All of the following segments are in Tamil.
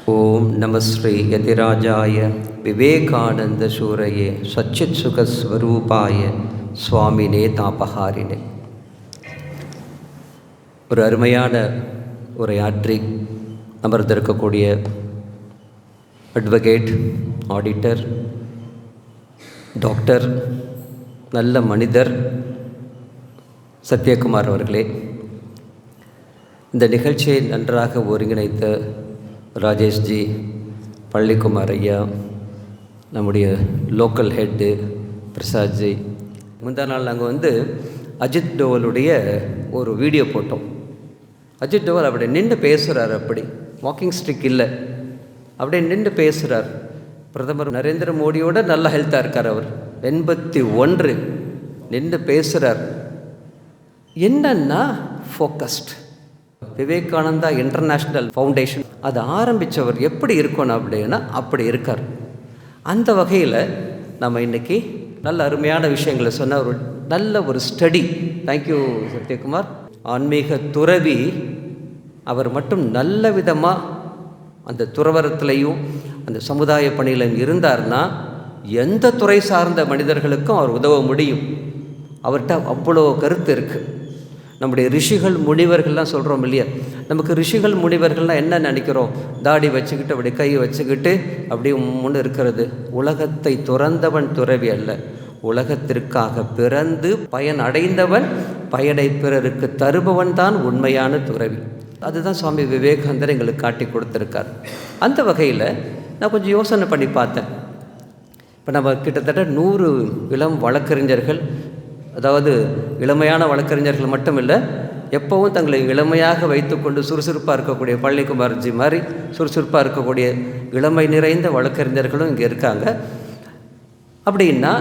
ஓம் நம ஸ்ரீ யதிராஜாய விவேகானந்த சூரையே சச்சித் சுகஸ்வரூபாய சுவாமினே தாபஹாரினே. ஒரு அருமையான உரையாற்றி அமர்ந்திருக்கக்கூடிய அட்வொகேட், ஆடிட்டர், டாக்டர், நல்ல மனிதர் சத்யகுமார் அவர்களே, இந்த நிகழ்ச்சியை நன்றாக ஒருங்கிணைத்த ராஜேஷ்ஜி, பள்ளிக்குமார் ஐயா, நம்முடைய லோக்கல் ஹெட்டு பிரசாத்ஜி. முந்தா நாள் நாங்கள் அஜித் டோவலுடைய ஒரு வீடியோ போட்டோம். அஜித் டோவல் அப்படி நின்று பேசுகிறார், அப்படி வாக்கிங் ஸ்டிக் இல்லை, அப்படியே நின்று பேசுகிறார். பிரதமர் நரேந்திர மோடியோட நல்ல ஹெல்த்தாக இருக்கார். அவர் 81 நின்று பேசுகிறார். என்னன்னா ஃபோக்கஸ்ட். விவேகானந்தா இன்டர்நேஷ்னல் ஃபவுண்டேஷன் அது ஆரம்பித்தவர் எப்படி இருக்கணும் அப்படின்னா அப்படி இருக்கார். அந்த வகையில் நம்ம இன்றைக்கி நல்ல அருமையான விஷயங்களை சொன்ன ஒரு நல்ல ஒரு ஸ்டடி. தேங்க்யூ சத்யகுமார். ஆன்மீக துறவி அவர் மட்டும் நல்ல விதமாக அந்த துறவரத்துலேயும் அந்த சமுதாய பணியிலும் இருந்தார்னா எந்த துறை சார்ந்த மனிதர்களுக்கும் அவர் உதவ முடியும். அவர்கிட்ட அவ்வளோ கருத்து இருக்குது. நம்முடைய ரிஷிகள் முனிவர்கள்லாம் சொல்கிறோம் இல்லையா, நமக்கு ரிஷிகள் முனிவர்கள்லாம் என்ன நினைக்கிறோம்? தாடி வச்சுக்கிட்டு அப்படி கை வச்சுக்கிட்டு அப்படி முன்னு இருக்கிறது. உலகத்தை துறந்தவன் துறவி அல்ல, உலகத்திற்காக பிறந்து பயன் அடைந்தவன் பயனை பிறருக்கு தருபவன் தான் உண்மையான துறவி. அதுதான் சுவாமி விவேகானந்தர் எங்களுக்கு காட்டி கொடுத்துருக்கார். அந்த வகையில் நான் கொஞ்சம் யோசனை பண்ணி பார்த்தேன். இப்போ நம்ம கிட்டத்தட்ட 100 இளம் வழக்கறிஞர்கள், அதாவது இளமையான வழக்கறிஞர்கள் மட்டும் இல்லை, எப்போவும் தங்களை இளமையாக வைத்துக்கொண்டு சுறுசுறுப்பாக இருக்கக்கூடிய பழனிக்குமார்ஜி மாதிரி சுறுசுறுப்பாக இருக்கக்கூடிய இளமை நிறைந்த வழக்கறிஞர்களும் இங்கே இருக்காங்க. அப்படின்னா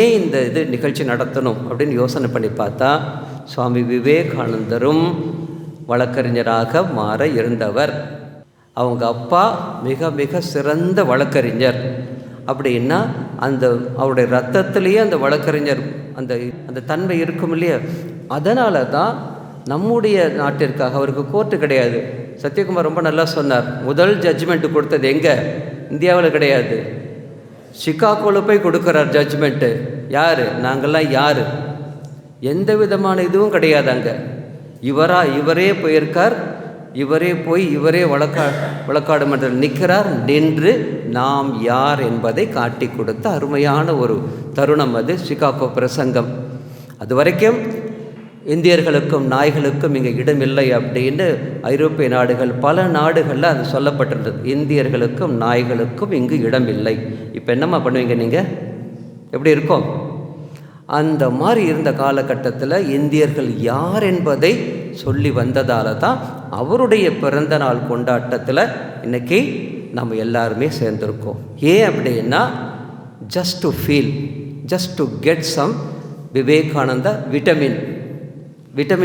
ஏன் இந்த நிகழ்ச்சி நடத்தணும் அப்படின்னு யோசனை பண்ணி பார்த்தா, சுவாமி விவேகானந்தரும் வழக்கறிஞராக மாற இருந்தவர். அவங்க அப்பா மிக மிக சிறந்த வழக்கறிஞர். அப்படின்னா அந்த அவருடைய ரத்தத்திலேயே அந்த வழக்கறிஞர் அந்த தன்மை இருக்கும் இல்லையா. அதனால தான் நம்முடைய நாட்டிற்காக அவருக்கு கோர்ட்டு கிடையாது. சத்யகுமார் ரொம்ப நல்லா சொன்னார். முதல் ஜட்ஜ்மெண்ட்டு கொடுத்தது எங்கே? இந்தியாவில் கிடையாது, சிகாகோவில் போய் கொடுக்குறார் ஜட்ஜ்மெண்ட்டு. யார்? நாங்கள்லாம் யார்? எந்த விதமான இதுவும் கிடையாது அங்கே. இவரே போயிருக்கார், இவரே வழக்காடு மன்றத்தில் நிற்கிறார். நின்று நாம் யார் என்பதை காட்டி கொடுத்த அருமையான ஒரு தருணம் அது சிகாகோ பிரசங்கம். அது வரைக்கும் இந்தியர்களுக்கும் நாய்களுக்கும் இங்கே இடமில்லை அப்படின்னு ஐரோப்பிய நாடுகள், பல நாடுகளில் அது சொல்லப்பட்டிருந்தது. இந்தியர்களுக்கும் நாய்களுக்கும் இங்கு இடமில்லை. இப்போ என்னம்மா பண்ணுவீங்க நீங்கள்? எப்படி இருக்கும்? அந்த மாதிரி இருந்த காலகட்டத்தில் இந்தியர்கள் யார் என்பதை சொல்லி வந்ததால் தான் அவருடைய பிறந்த நாள் கொண்டாட்டத்தில் இன்றைக்கி நம்ம எல்லாருமே சேர்ந்துருக்கோம். ஏன் அப்படின்னா just to feel, just to get some Vivekananda vitamin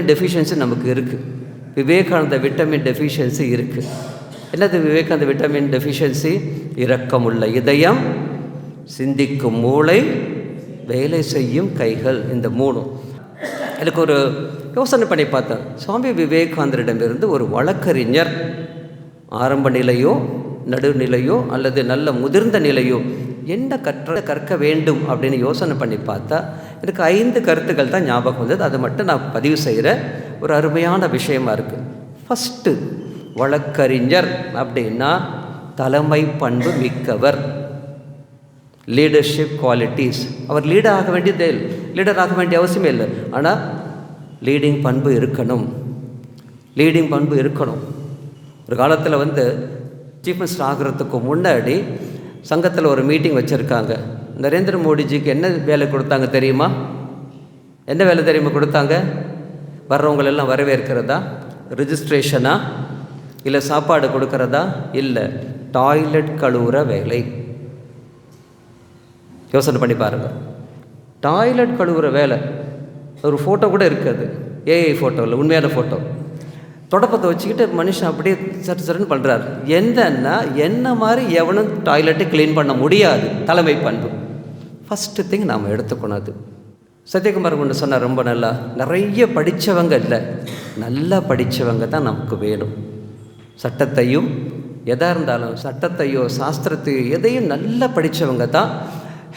deficiency நமக்கு இருக்குது. விவேகானந்த விட்டமின் டெஃபிஷியன்சி இருக்குது. என்னது விவேகானந்த விட்டமின் டெஃபிஷியன்சி? இரக்கமுள்ள இதயம், சிந்திக்கும் மூளை, வேலை செய்யும் கைகள். இந்த 3 எனக்கு ஒரு யோசனை பண்ணி பார்த்தேன். சுவாமி விவேகானந்தரிடமிருந்து ஒரு வழக்கறிஞர் ஆரம்ப நிலையோ நடுநிலையோ அல்லது நல்ல முதிர்ந்த நிலையோ என்ன கற்க வேண்டும் அப்படின்னு யோசனை பண்ணி பார்த்தா எனக்கு 5 கருத்துக்கள் தான் ஞாபகம் வந்தது. அதை மட்டும் நான் பதிவு செய்கிற ஒரு அருமையான விஷயமா இருக்குது. ஃபஸ்ட்டு, வழக்கறிஞர் அப்படின்னா தலைமை பண்பு மிக்கவர், லீடர்ஷிப் குவாலிட்டிஸ். அவர் லீடர் ஆக வேண்டிய அவசியமே இல்லை, ஆனால் லீடிங் பண்பு இருக்கணும். ஒரு காலத்தில் சீஃப் மினிஸ்டர் ஆகிறதுக்கு முன்னாடி சங்கத்தில் ஒரு மீட்டிங் வச்சுருக்காங்க. நரேந்திர மோடிஜிக்கு என்ன வேலை கொடுத்தாங்க தெரியுமா? கொடுத்தாங்க? வர்றவங்களெல்லாம் வரவேற்கிறதா, ரிஜிஸ்ட்ரேஷனா, இல்லை சாப்பாடு கொடுக்கறதா? இல்லை, டாய்லெட் கழுவுற வேலை. யோசனை பண்ணி பாருங்கள். டாய்லெட் கழுவுற வேலை. ஒரு ஃபோட்டோ கூட இருக்காது, ஏஐ ஃபோட்டோ இல்லை, உண்மையான ஃபோட்டோ. தொடப்பத்தை வச்சுக்கிட்டு மனுஷன் அப்படியே சட்டுன்னு பண்ணுறாரு. என்ன மாதிரி எவனும் டாய்லெட்டை க்ளீன் பண்ண முடியாது. தலைமை பண்பு ஃபஸ்ட்டு திங் நாம் எடுத்துக்கணும். அது சத்யகுமார் ஒன்று சொன்னார் ரொம்ப நல்லா. நிறைய படித்தவங்க இல்லை, நல்லா படித்தவங்க தான் நமக்கு வேணும். சட்டத்தையும் எதாக இருந்தாலும் சட்டத்தையோ சாஸ்திரத்தையோ எதையும் நல்லா படித்தவங்க தான்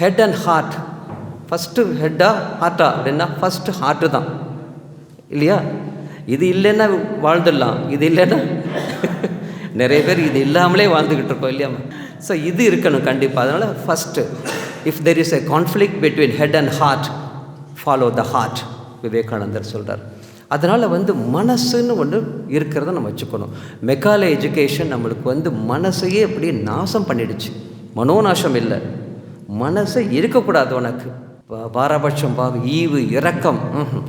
ஹெட் அண்ட் ஹார்ட். ஃபஸ்ட்டு ஹெட்டா ஹார்ட்டா அப்படின்னா ஃபஸ்ட்டு ஹார்ட்டு தான் இல்லையா? இது இல்லைன்னா வாழ்ந்துடலாம், இது இல்லைன்னா நிறைய பேர் இது இல்லாமலே வாழ்ந்துக்கிட்டு இருக்கோம் இல்லையா? ஸோ இது இருக்கணும் கண்டிப்பாக. அதனால் first if there is a conflict between head and heart, follow the heart, Vivekanandar சொல்கிறார். அதனால் மனசுன்னு ஒன்று இருக்கிறத நம்ம வச்சுக்கணும். மெக்காலே எஜுகேஷன் நம்மளுக்கு மனசையே அப்படியே நாசம் பண்ணிடுச்சு. மனோநாசம் இல்லை, மனசை இருக்கக்கூடாது. உனக்கு பாரபட்சம், ஈவு, இரக்கம்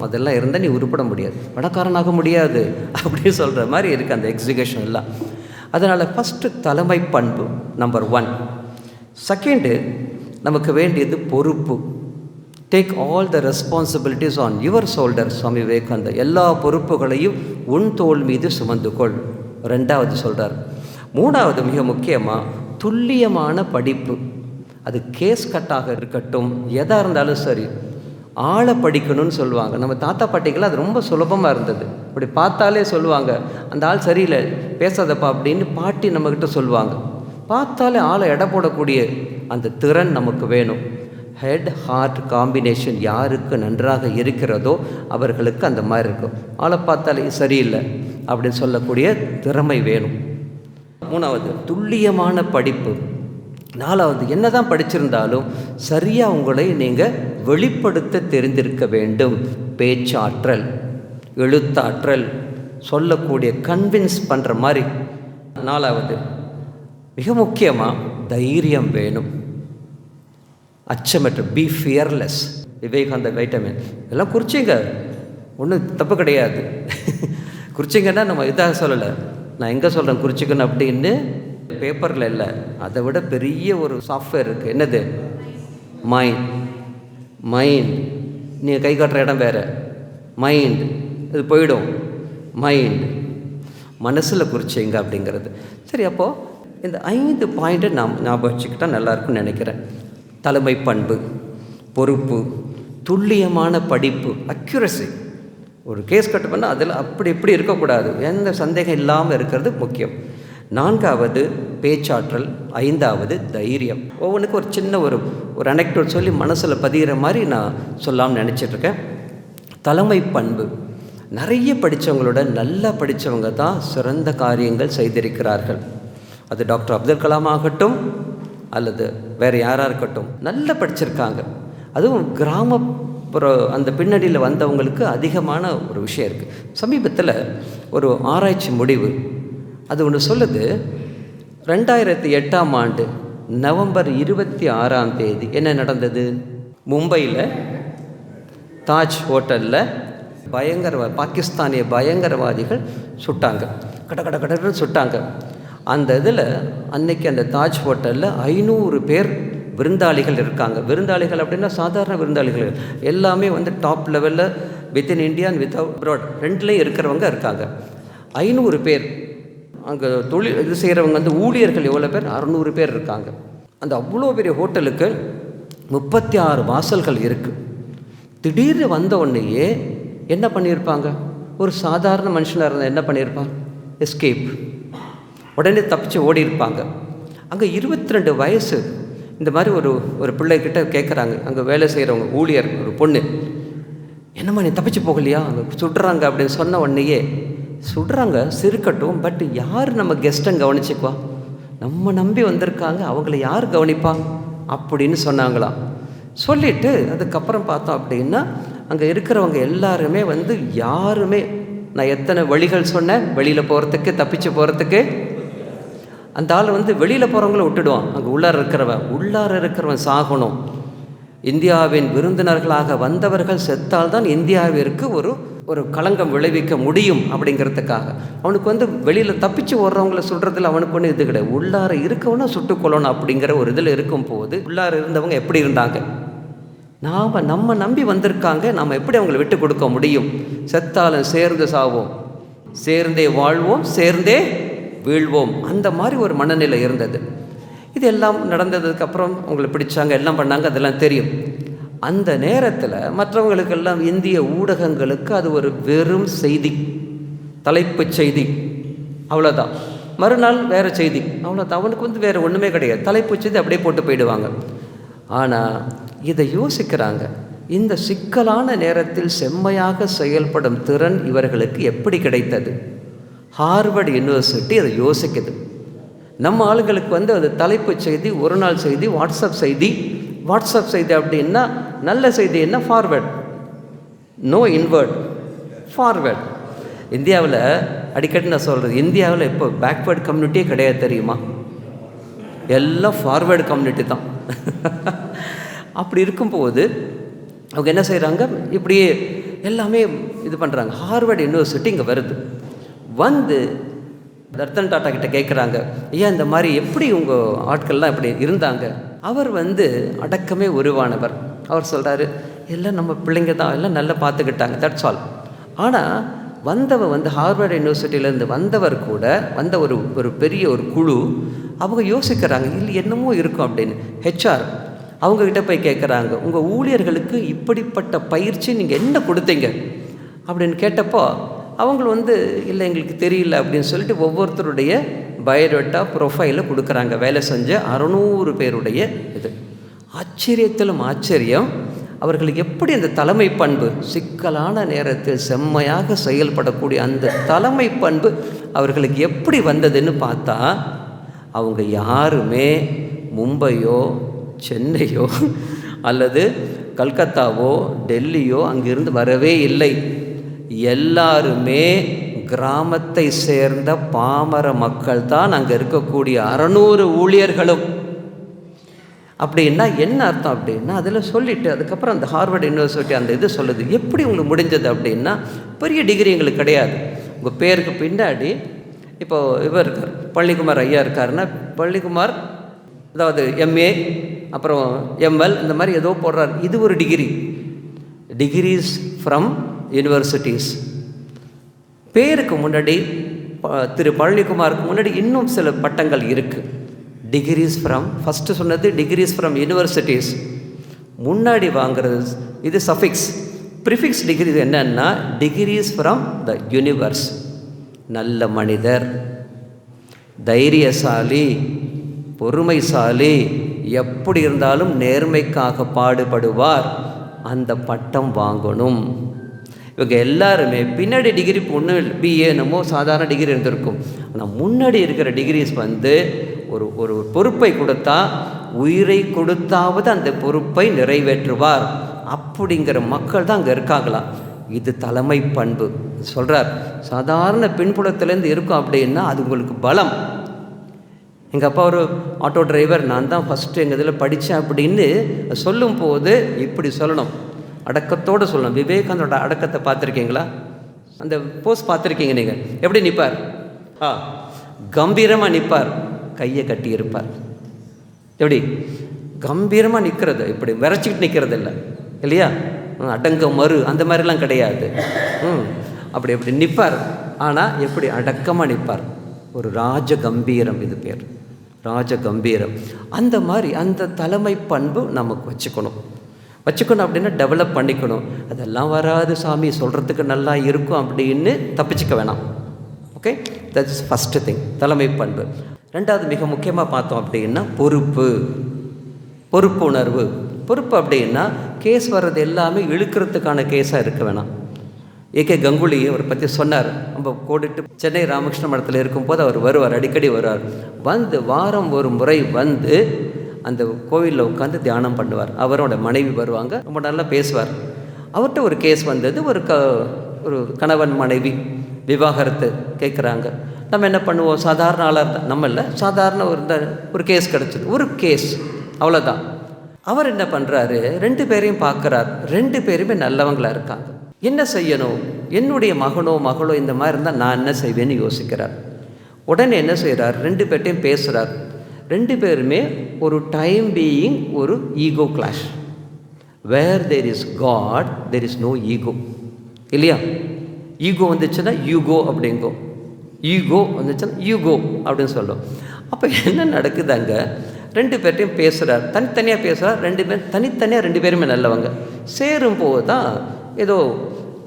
அதெல்லாம் இருந்தால் நீ உருப்பட முடியாது, பணக்காரனாக முடியாது அப்படின்னு சொல்கிற மாதிரி இருக்குது அந்த எக்ஸிகூஷன் எல்லாம். அதனால் ஃபஸ்ட்டு தலைமை பண்பு நம்பர் 1. செகண்டு நமக்கு வேண்டியது பொறுப்பு. Take all the responsibilities on your shoulder. Swami Vivekanandar எல்லா பொறுப்புகளையும் உன் தோள் மீது சுமந்துகொள். 2வது சொல்கிறார். 3வது மிக முக்கியமாக துல்லியமான படிப்பு. அது கேஸ் கட்டாக இருக்கட்டும், எதாக இருந்தாலும் சரி, ஆளை படிக்கணும்னு சொல்லுவாங்க. நம்ம தாத்தா பாட்டிக்கெல்லாம் அது ரொம்ப சுலபமாக இருந்தது. இப்படி பார்த்தாலே சொல்லுவாங்க, அந்த ஆள் சரியில்லை பேசாதப்பா அப்படின்னு பாட்டி நம்மக்கிட்ட சொல்லுவாங்க. பார்த்தாலே ஆளை எடை போடக்கூடிய அந்த திறன் நமக்கு வேணும். ஹெட் ஹார்ட் காம்பினேஷன் யாருக்கு நன்றாக இருக்கிறதோ அவர்களுக்கு அந்த மாதிரி இருக்கும். ஆளை பார்த்தாலே சரியில்லை அப்படின்னு சொல்லக்கூடிய திறமை வேணும். 3வது துல்லியமான படிப்பு. 4வது என்ன தான் படிச்சிருந்தாலும் சரியாக உங்களை நீங்கள் வெளிப்படுத்த தெரிந்திருக்க வேண்டும். பேச்சாற்றல், எழுத்தாற்றல், சொல்லக்கூடிய கன்வின்ஸ் பண்ணுற மாதிரி. 4வது மிக முக்கியமாக தைரியம் வேணும். அச்சமற்ற, பி ஃபியர்லெஸ். விவேகானந்த வைட்டமின் எல்லாம் குறிச்சிங்க, ஒன்றும் தப்பு கிடையாது. குறிச்சிங்கன்னா நம்ம இதாக சொல்லலை, நான் எங்கே சொல்கிறேன் குறிச்சிக்கணும் அப்படின்னு, பேப்பரில் இல்லை, அதை விட பெரிய ஒரு சாஃப்ட்வேர் இருக்குது. என்னது? மைண்ட். நீங்கள் கை காட்டுற இடம் வேறு, மைண்ட் இது போயிடும். மைண்ட் மனசில் குறிச்சிங்க அப்படிங்கிறது. சரி, அப்போது இந்த 5 பாயிண்ட்டை நாம் ஞாபகம் வச்சுக்கிட்டால் நல்லாயிருக்குன்னு நினைக்கிறேன். தலைமை பண்பு, பொறுப்பு, துல்லியமான படிப்பு, அக்யூரசி. ஒரு கேஸ் கட்டு பண்ணால் அதில் அப்படி இப்படி இருக்கக்கூடாது, எந்த சந்தேகம் இல்லாமல் இருக்கிறது முக்கியம். 4வது பேச்சாற்றல். 5வது தைரியம். ஒவ்வொன்றுக்கும் ஒரு சின்ன ஒரு அனெக்டோட் சொல்லி மனசில் பதிகிற மாதிரி நான் சொல்லாமல் நினச்சிட்ருக்கேன். தலைமை பண்பு. நிறைய படித்தவங்களோட நல்லா படித்தவங்க தான் சிறந்த காரியங்கள் செய்திருக்கிறார்கள். அது டாக்டர் அப்துல் கலாம் ஆகட்டும் அல்லது வேறு யாராக இருக்கட்டும், நல்லா படிச்சிருக்காங்க. அதுவும் கிராமப்புற அந்த பின்னணியில் வந்தவங்களுக்கு அதிகமான ஒரு விஷயம் இருக்குது. சமீபத்தில் ஒரு ஆராய்ச்சி முடிவு அது ஒன்று சொல்லுது. 2008ஆம் ஆண்டு நவம்பர் 26ஆம் தேதி என்ன நடந்தது? மும்பையில் தாஜ் ஹோட்டலில் பாகிஸ்தானிய பயங்கரவாதிகள் சுட்டாங்க, கடன்னு சுட்டாங்க. அந்த இதில் அன்னைக்கு அந்த தாஜ் ஹோட்டலில் 500 பேர் விருந்தாளிகள் இருக்காங்க. விருந்தாளிகள் அப்படின்னா சாதாரண விருந்தாளிகள் எல்லாமே டாப் லெவலில் within India and with abroad ரெண்டுலேயும் இருக்கிறவங்க இருக்காங்க. 500 பேர். அங்கே தொழில் இது செய்கிறவங்க ஊழியர்கள் எவ்வளோ பேர்? 600 பேர் இருக்காங்க. அந்த அவ்வளோ பெரிய ஹோட்டலுக்கு 36 வாசல்கள் இருக்குது. திடீர்னு வந்த உடனேயே என்ன பண்ணியிருப்பாங்க? ஒரு சாதாரண மனுஷனாக இருந்தால் என்ன பண்ணியிருப்பாங்க? எஸ்கேப், உடனே தப்பிச்சு ஓடி இருப்பாங்க. அங்கே 22 வயசு இந்த மாதிரி ஒரு பிள்ளைக்கிட்ட கேட்குறாங்க, அங்கே வேலை செய்கிறவங்க ஊழியர், ஒரு பொண்ணு, என்னம்மா நீ தப்பிச்சு போகலையா, அங்கே சுடுறாங்க அப்படின்னு சொன்ன உடனேயே சுடுறாங்க, சிரிக்கட்டும், பட் யார் நம்ம கெஸ்ட்டை கவனிச்சுக்குவா? நம்ம நம்பி வந்திருக்காங்க, அவங்கள யார் கவனிப்பா அப்படின்னு சொன்னாங்களாம். சொல்லிவிட்டு அதுக்கப்புறம் பார்த்தோம் அப்படின்னா அங்கே இருக்கிறவங்க எல்லாருமே யாருமே, நான் எத்தனை வழிகள் சொன்னேன் வெளியில் போகிறதுக்கு, தப்பிச்சு போகிறதுக்கு. அந்த ஆள் வெளியில் போகிறவங்கள விட்டுடுவான், அங்கே உள்ளார இருக்கிறவன் சாகணும். இந்தியாவின் விருந்தினர்களாக வந்தவர்கள் செத்தால்தான் இந்தியாவிற்கு ஒரு களங்கம் விளைவிக்க முடியும் அப்படிங்கிறதுக்காக அவனுக்கு வெளியில் தப்பிச்சு ஓடுறவங்கள சுடுறதுல அவனுக்கு ஒன்று இது கிடையாது. உள்ளார இருக்கவனா சுட்டுக்கொள்ளணும் அப்படிங்கிற ஒரு இதில் இருக்கும் போது உள்ளார இருந்தவங்க எப்படி இருந்தாங்க? நம்ம நம்பி வந்திருக்காங்க, நாம் எப்படி அவங்களை விட்டு கொடுக்க முடியும்? செத்தாலும் சேர்ந்து சாவோம், சேர்ந்தே வாழ்வோம், சேர்ந்தே வீழ்வோம், அந்த மாதிரி ஒரு மனநிலை இருந்தது. இது எல்லாம் நடந்ததுக்கப்புறம் அவங்களை பிடிச்சாங்க, எல்லாம் பண்ணாங்க, அதெல்லாம் தெரியும். அந்த நேரத்தில் மற்றவங்களுக்கெல்லாம் இந்திய ஊடகங்களுக்கு அது ஒரு வெறும் செய்தி, தலைப்புச் செய்தி, அவ்வளோதான். மறுநாள் வேறு செய்தி, அவ்வளோதான். அவனுக்கு வந்து வேறு ஒன்றுமே கிடையாது, தலைப்புச் செய்தி அப்படியே போட்டு போயிடுவாங்க. ஆனால் இதை யோசிக்கிறாங்க, இந்த சிக்கலான நேரத்தில் செம்மையாக செயல்படும் திறன் இவர்களுக்கு எப்படி கிடைத்தது? ஹார்வர்ட் யூனிவர்சிட்டி அதை யோசிக்குது. நம்ம ஆளுங்களுக்கு வந்து அது தலைப்புச் செய்தி, ஒரு நாள் செய்தி, வாட்ஸ்அப் செய்தி அப்படின்னா நல்ல செய்தி என்ன? Forward, no inward, forward. இந்தியாவில் அடிக்கடி நான் சொல்கிறது, இந்தியாவில் இப்போ பேக்வேர்டு கம்யூனிட்டியே கிடையாது தெரியுமா? எல்லாம் ஃபார்வேர்டு கம்யூனிட்டி தான். அப்படி இருக்கும்போது அவங்க என்ன செய்கிறாங்க, இப்படியே எல்லாமே இது பண்ணுறாங்க. ஹார்வர்ட் யூனிவர்சிட்டி இங்கே வருது. வந்து ரத்தன் டாட்டா கிட்ட கேட்குறாங்க, ஏன் இந்த மாதிரி எப்படி உங்கள் ஆட்கள்லாம் இப்படி இருந்தாங்க? அவர் வந்து அடக்கமே உருவானவர். அவர் சொல்கிறாரு, எல்லாம் நம்ம பிள்ளைங்க தான், எல்லாம் நல்லா பார்த்துக்கிட்டாங்க, தட்ஸ் ஆல். ஆனால் வந்தவர் வந்து ஹார்வர்ட் யூனிவர்சிட்டியிலேருந்து வந்தவர் கூட வந்த ஒரு பெரிய ஒரு குழு, அவங்க யோசிக்கிறாங்க, இல்லை என்னமோ இருக்கும் அப்படின்னு. ஹெச்ஆர் அவங்கக்கிட்ட போய் கேட்குறாங்க, உங்கள் ஊழியர்களுக்கு இப்படிப்பட்ட பயிற்சி நீங்கள் என்ன கொடுத்தீங்க அப்படின்னு கேட்டப்போ அவங்களும் வந்து இல்லை எங்களுக்கு தெரியல அப்படின்னு சொல்லிட்டு ஒவ்வொருத்தருடைய பயோடேட்டா ப்ரொஃபைலை கொடுக்குறாங்க. வேலை செஞ்ச 600 பேருடைய இது. ஆச்சரியத்திலும் ஆச்சரியம், அவர்களுக்கு எப்படி அந்த தலைமை பண்பு, சிக்கலான நேரத்தில் செம்மையாக செயல்படக்கூடிய அந்த தலைமை பண்பு அவர்களுக்கு எப்படி வந்ததுன்னு பார்த்தா, அவங்க யாருமே மும்பையோ சென்னையோ அல்லது கல்கத்தாவோ டெல்லியோ அங்கிருந்து வரவே இல்லை. எல்லாருமே கிராமத்தை சேர்ந்த பாமர மக்கள் தான் அங்கே இருக்கக்கூடிய 600 ஊழியர்களும். அப்படின்னா என்ன அர்த்தம் அப்படின்னா, அதில் சொல்லிவிட்டு அதுக்கப்புறம் அந்த ஹார்வர்ட் யூனிவர்சிட்டி அந்த இது சொல்லுது, எப்படி உங்களுக்கு முடிஞ்சது அப்படின்னா, பெரிய டிகிரி எங்களுக்கு கிடையாது. உங்கள் பேருக்கு பின்னாடி இப்போது இவர் இருக்கார், பழனிக்குமார் ஐயா இருக்காருன்னா, பழனிக்குமார் அதாவது எம்ஏ அப்புறம் எம்எல் இந்த மாதிரி ஏதோ போடுறார், இது ஒரு டிகிரிஸ் ஃப்ரம் யூனிவர்சிட்டிஸ். பேருக்கு முன்னாடி திரு பழனிக்குமாருக்கு முன்னாடி இன்னும் சில பட்டங்கள் இருக்குது. டிகிரிஸ் ஃப்ரம், ஃபஸ்ட்டு சொன்னது டிகிரிஸ் ஃப்ரம் யூனிவர்சிட்டிஸ், முன்னாடி வாங்கிறது இது சஃபிக்ஸ். ப்ரிஃபிக்ஸ் டிகிரி என்னன்னா டிகிரிஸ் ஃப்ரம் த யூனிவர்ஸ். நல்ல மனிதர், தைரியசாலி, பொறுமைசாலி, எப்படி இருந்தாலும் நேர்மைக்காக பாடுபடுவார், அந்த பட்டம் வாங்கணும். இவங்க எல்லாருமே பின்னாடி டிகிரி ஒன்று பிஏ என்னமோ சாதாரண டிகிரி இருந்திருக்கும். ஆனால் முன்னாடி இருக்கிற டிகிரிஸ் வந்து ஒரு பொறுப்பை கொடுத்தா உயிரை கொடுத்தாவது அந்த பொறுப்பை நிறைவேற்றுவார் அப்படிங்கிற மக்கள் தான் அங்கே இருக்காங்களாம். இது தலைமை பண்பு. சொல்கிறார், சாதாரண பின்புலத்திலேருந்து இருக்கும் அப்படின்னா அது உங்களுக்கு பலம். எங்கள் அப்பா ஒரு ஆட்டோ டிரைவர், நான் தான் ஃபஸ்ட்டு எங்கள் இதில் படித்தேன் அப்படின்னு சொல்லும்போது இப்படி சொல்லணும், அடக்கத்தோடு சொல்லணும். விவேகானந்தோட அடக்கத்தை பார்த்துருக்கீங்களா? அந்த போஸ்ட் பார்த்துருக்கீங்க நீங்கள்? எப்படி நிற்பார்? கம்பீரமாக நிற்பார், கையை கட்டி இருப்பார். எப்படி கம்பீரமாக நிற்கிறது, இப்படி விரைச்சிக்கிட்டு நிற்கிறது இல்லை இல்லையா? அடங்க மறு அந்த மாதிரிலாம் கிடையாது. அப்படி நிற்பார். ஆனால் எப்படி அடக்கமாக நிற்பார், ஒரு ராஜ கம்பீரம், இது பேர் ராஜ கம்பீரம். அந்த மாதிரி அந்த தலைமை பண்பு நமக்கு வச்சுக்கணும் அப்படின்னா டெவலப் பண்ணிக்கணும். அதெல்லாம் வராது சாமி, சொல்கிறதுக்கு நல்லா இருக்கும் அப்படின்னு தப்பிச்சுக்க வேணாம். Okay, that is first thing, தலைமை பண்பு. ரெண்டாவது மிக முக்கியமாக பார்த்தோம் அப்படின்னா பொறுப்பு உணர்வு. பொறுப்பு அப்படின்னா கேஸ் வர்றது எல்லாமே இழுக்கிறதுக்கான கேஸாக இருக்க வேணாம். ஏகே கங்குலி அவரை பற்றி சொன்னார். நம்ம கோடிட்டு சென்னை ராமகிருஷ்ண மடத்தில் இருக்கும்போது அவர் வருவார், அடிக்கடி வருவார். வந்து வாரம் ஒரு முறை வந்து அந்த கோவிலில் உட்காந்து தியானம் பண்ணுவார். அவரோட மனைவி வருவாங்க, ரொம்ப நல்லா பேசுவார். அவர்கிட்ட ஒரு கேஸ் வந்தது, ஒரு கணவன் மனைவி விவாகரத்து கேட்குறாங்க. நம்ம என்ன பண்ணுவோம், சாதாரண ஆளாக இருந்தால் நம்ம இல்லை, சாதாரண ஒரு கேஸ் கிடச்சிது, ஒரு கேஸ் அவ்வளோதான். அவர் என்ன பண்ணுறாரு, 2 பேரையும் பார்க்குறார். 2 பேருமே நல்லவங்களாக இருக்காங்க. என்ன செய்யணும், என்னுடைய மகனோ மகளோ இந்த மாதிரி இருந்தால் நான் என்ன செய்வேன்னு யோசிக்கிறார். உடனே என்ன செய்கிறார், 2 பேர்ட்டையும் பேசுகிறார். 2 பேருமே ஒரு டைம் பீயிங் ஒரு ego clash. Where there is God there is no ego, இல்லையா? ஈகோ வந்துச்சுன்னா யூகோ அப்படிங்கோ, ஈகோ வந்துச்சுன்னா யூகோ அப்படின்னு சொல்லும். அப்போ என்ன நடக்குது, அங்கே 2 பேர்ட்டையும் பேசுகிறார், தனித்தனியாக பேசுகிறார். 2 பேர் தனித்தனியாக 2 பேருமே நல்லவங்க. சேரும்போது தான் ஏதோ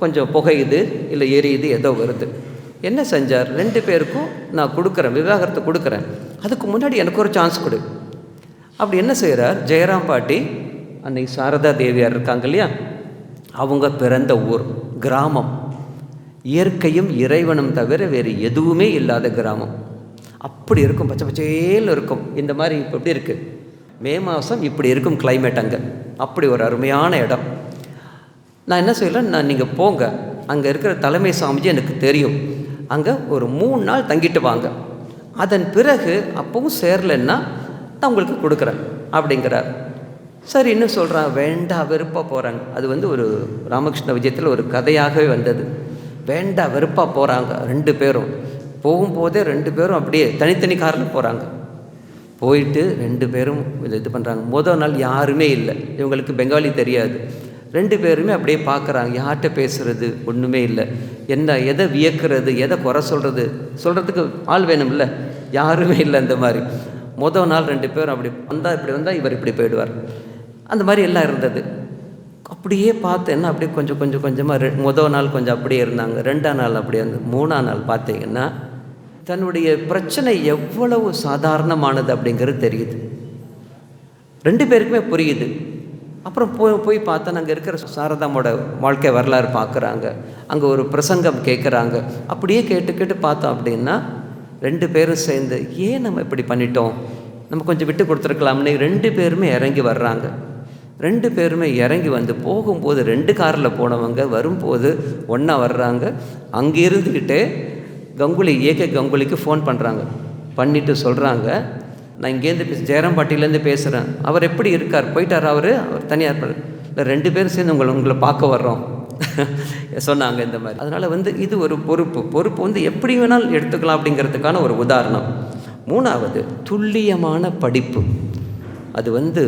கொஞ்சம் புகையுது இல்லை எரியுது, ஏதோ வருது. என்ன செஞ்சார், 2 பேருக்கும் நான் கொடுக்குறேன், விவாகரத்தை கொடுக்குறேன், அதுக்கு முன்னாடி எனக்கு ஒரு சான்ஸ் கொடு. அப்படி என்ன செய்கிறார், ஜெயராம் பாட்டி அன்னைக்கு சாரதா தேவியார் இருக்காங்க இல்லையா, அவங்க பிறந்த ஊர் கிராமம், இயற்கையும் இறைவனும் தவிர வேறு எதுவுமே இல்லாத கிராமம். அப்படி இருக்கும், பச்சை பச்சையில் இருக்கும். இந்த மாதிரி இப்போ எப்படி இருக்குது, மே மாதம் இப்படி இருக்கும் கிளைமேட் அங்கே. அப்படி ஒரு அருமையான இடம். நான் என்ன செய்யலாம், நான் நீங்கள் போங்க, அங்கே இருக்கிற தலைமை சாமிஜி எனக்கு தெரியும், அங்கே ஒரு 3 நாள் தங்கிட்டு வாங்க, அதன் பிறகு அப்பவும் சேரலைன்னா நான் உங்களுக்கு கொடுக்குறேன் அப்படிங்கிறார். சரி, இன்னும் சொல்கிறான், வேண்டாம் வெறுப்பாக போகிறாங்க. அது வந்து ஒரு ராமகிருஷ்ண விஜயத்தில் ஒரு கதையாகவே வந்தது. வேண்டாம் வெறுப்பாக போகிறாங்க 2 பேரும். போகும்போதே 2 பேரும் அப்படியே தனித்தனி காரில் போகிறாங்க. போயிட்டு 2 பேரும் இது பண்ணுறாங்க. முதல் நாள் யாருமே இல்லை, இவங்களுக்கு பெங்காலி தெரியாது. 2 பேருமே அப்படியே பார்க்குறாங்க, யார்கிட்ட பேசுகிறது ஒன்றுமே இல்லை. என்ன எதை வியக்கிறது, எதை குறை சொல்கிறதுக்கு ஆள் வேணும்ல, யாருமே இல்லை. அந்த மாதிரி முதல் நாள் 2 பேரும் அப்படி வந்தால் இப்படி வந்தால் இவர் இப்படி போயிடுவார், அந்த மாதிரி எல்லாம் இருந்தது. அப்படியே பார்த்தேன்னா அப்படியே கொஞ்சம் கொஞ்சமாக முதல் நாள் கொஞ்சம் அப்படியே இருந்தாங்க, 2ஆம் நாள் அப்படியே வந்து 3ஆம் நாள் பார்த்தீங்கன்னா தன்னுடைய பிரச்சனை எவ்வளவு சாதாரணமானது அப்படிங்கிறது தெரியுது. 2 பேருக்குமே புரியுது. அப்புறம் போய் பார்த்தா அங்கே இருக்கிற சாரதாமோட வாழ்க்கை வரலாறு பார்க்குறாங்க, அங்கே ஒரு பிரசங்கம் கேட்குறாங்க. அப்படியே கேட்டு பார்த்தோம் அப்படின்னா 2 பேரும் சேர்ந்து ஏன் நம்ம இப்படி பண்ணிட்டோம், நம்ம கொஞ்சம் விட்டு கொடுத்துருக்கலாம்னு 2 பேருமே இறங்கி வர்றாங்க. 2 பேருமே இறங்கி வந்து போகும்போது 2 காரில் போனவங்க வரும்போது ஒன்றா வர்றாங்க. அங்கே இருந்துக்கிட்டே கங்குலிக்கு ஃபோன் பண்ணுறாங்க. பண்ணிவிட்டு சொல்கிறாங்க, நான் இங்கேருந்து ஜெயராம் பாட்டிலேருந்து பேசுகிறேன், அவர் எப்படி இருக்கார், போயிட்டார், அவர் தனியாக இருப்பார், இல்லை 2 பேரும் சேர்ந்து உங்களை பார்க்க வர்றோம் சொன்னாங்க. இந்த மாதிரி அதனால் வந்து இது ஒரு பொறுப்பு வந்து எப்படி வேணாலும் எடுத்துக்கலாம் அப்படிங்கிறதுக்கான ஒரு உதாரணம். 3வது துல்லியமான படிப்பு. அது வந்து